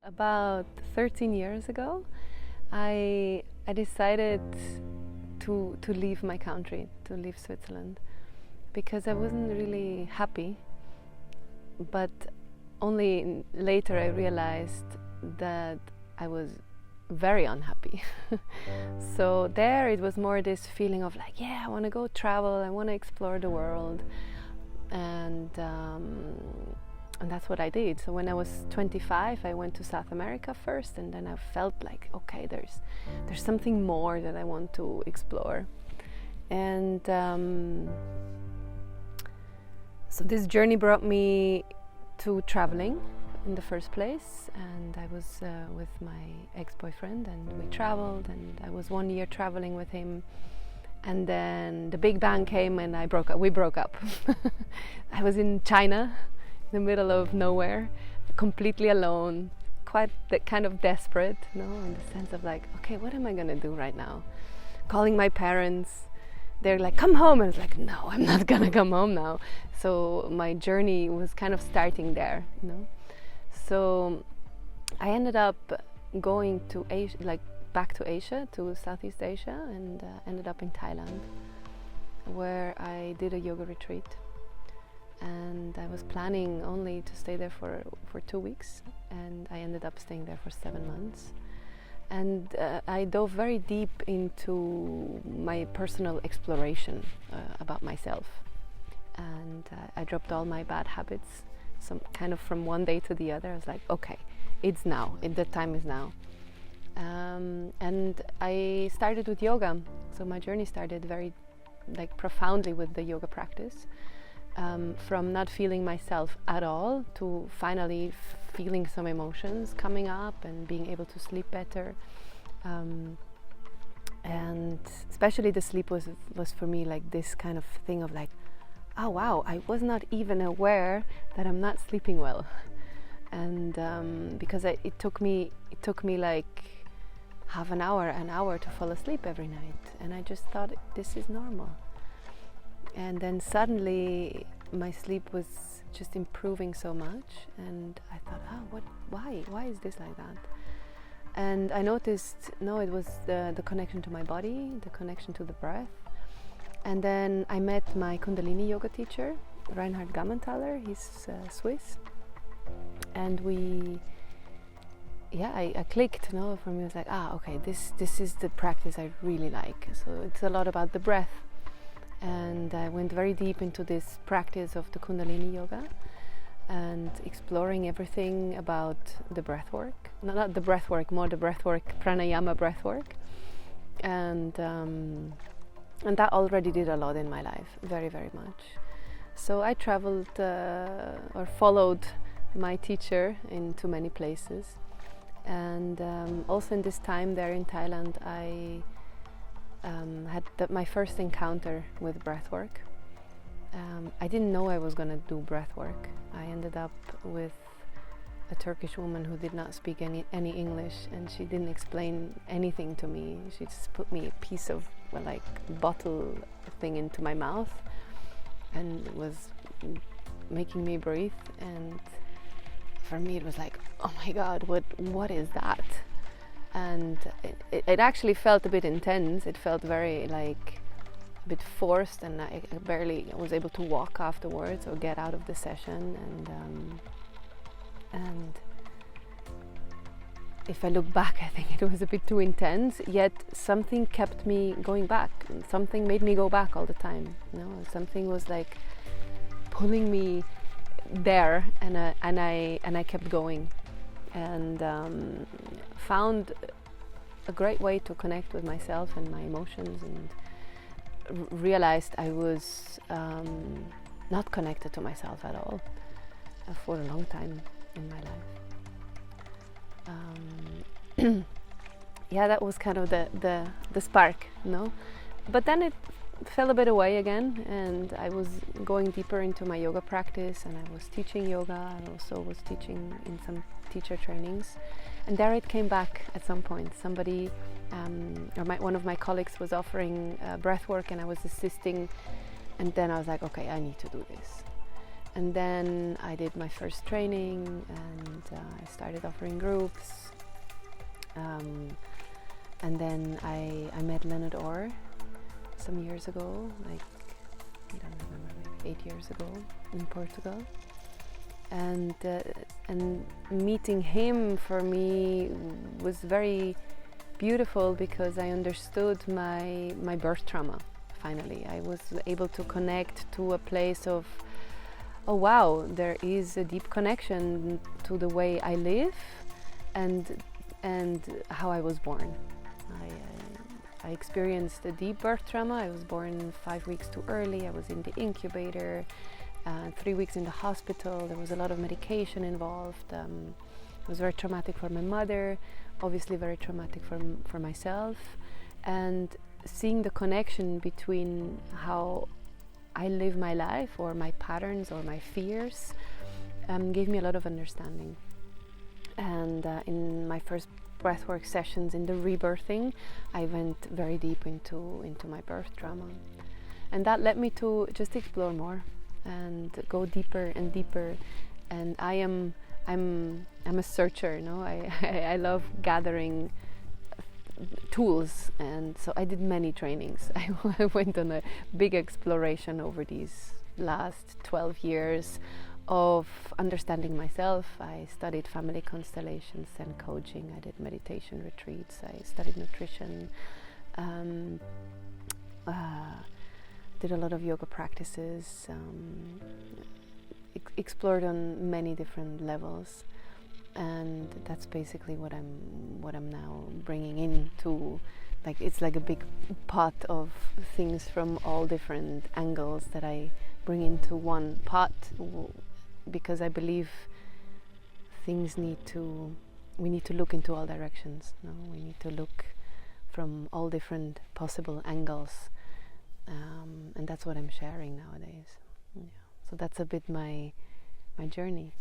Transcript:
About 13 years ago, I decided to leave my country, to leave Switzerland, because I wasn't really happy. But only later I realized that I was very unhappy. So there it was more this feeling of like, yeah, I want to go travel, I want to explore the world, and that's what I did. So when I was 25, I went to South America first, and then I felt like, okay, there's something more that I want to explore. And so this journey brought me to traveling in the first place, and I was with my ex-boyfriend, and we traveled, and I was 1 year traveling with him, and then the Big Bang came and we broke up. I was in China, in the middle of nowhere, completely alone, quite kind of desperate, in the sense of like, okay, what am I gonna do right now? Calling my parents, they're like, come home, and I was like, no, I'm not gonna come home now. So my journey was kind of starting there, So I ended up going to Asia, like back to Asia, to Southeast Asia, and ended up in Thailand, where I did a yoga retreat. And I was planning only to stay there for 2 weeks, and I ended up staying there for 7 months. And I dove very deep into my personal exploration about myself, and I dropped all my bad habits, some kind of from one day to the other. I was like, okay, it's now, the time is now. And I started with yoga, so my journey started very profoundly with the yoga practice. From not feeling myself at all to finally feeling some emotions coming up and being able to sleep better. And especially the sleep was for me like this kind of thing of like, oh wow, I was not even aware that I'm not sleeping well. And because it took me like half an hour to fall asleep every night, and I just thought this is normal. And then suddenly my sleep was just improving so much, and I thought, why is this like that? And I noticed, it was the connection to my body, the connection to the breath. And then I met my Kundalini yoga teacher, Reinhard Gammenthaler. He's Swiss, and I clicked, for me. It was like, okay, this is the practice I really like. So it's a lot about the breath. And I went very deep into this practice of the Kundalini yoga and exploring everything about the breathwork. Not the breathwork, more the breathwork, pranayama breathwork. And that already did a lot in my life, very, very much. So I traveled or followed my teacher into many places. And also in this time there in Thailand, I had my first encounter with breathwork. I didn't know I was going to do breathwork. I ended up with a Turkish woman who did not speak any English, and she didn't explain anything to me. She just put me a piece of bottle thing into my mouth and was making me breathe. And for me it was like, oh my God, what is that? And it actually felt a bit intense. It felt very a bit forced, and I barely was able to walk afterwards or get out of the session. And if I look back, I think it was a bit too intense, yet something kept me going back. Something made me go back all the time. Something was like pulling me there, and I kept going. And found a great way to connect with myself and my emotions, and realized I was not connected to myself at all for a long time in my life. That was kind of the spark, But then it fell a bit away again, and I was going deeper into my yoga practice, and I was teaching yoga. I also was teaching in some teacher trainings, and there it came back at some point. Somebody one of my colleagues was offering breathwork, and I was assisting, and then I was like, okay, I need to do this. And then I did my first training, and I started offering groups. And then I met Leonard Orr some years ago, like, I don't remember, maybe 8 years ago in Portugal. And meeting him for me was very beautiful, because I understood my birth trauma. Finally, I was able to connect to a place of, oh wow, there is a deep connection to the way I live and how I was born. I experienced a deep birth trauma. I was born 5 weeks too early. I was in the incubator, 3 weeks in the hospital. There was a lot of medication involved. It was very traumatic for my mother, obviously very traumatic for myself. And seeing the connection between how I live my life, or my patterns, or my fears, gave me a lot of understanding. And in my first breathwork sessions, in the rebirthing, I went very deep into my birth trauma, and that led me to just explore more and go deeper and deeper. And I'm a searcher, I love gathering tools, and so I did many trainings. I went on a big exploration over these last 12 years of understanding myself. I studied family constellations and coaching. I did meditation retreats. I studied nutrition. Did a lot of yoga practices. Explored on many different levels, and that's basically what I'm now bringing into. Like, it's like a big pot of things from all different angles that I bring into one pot. Because I believe we need to look into all directions. We need to look from all different possible angles, and that's what I'm sharing nowadays. Yeah. So that's a bit my journey.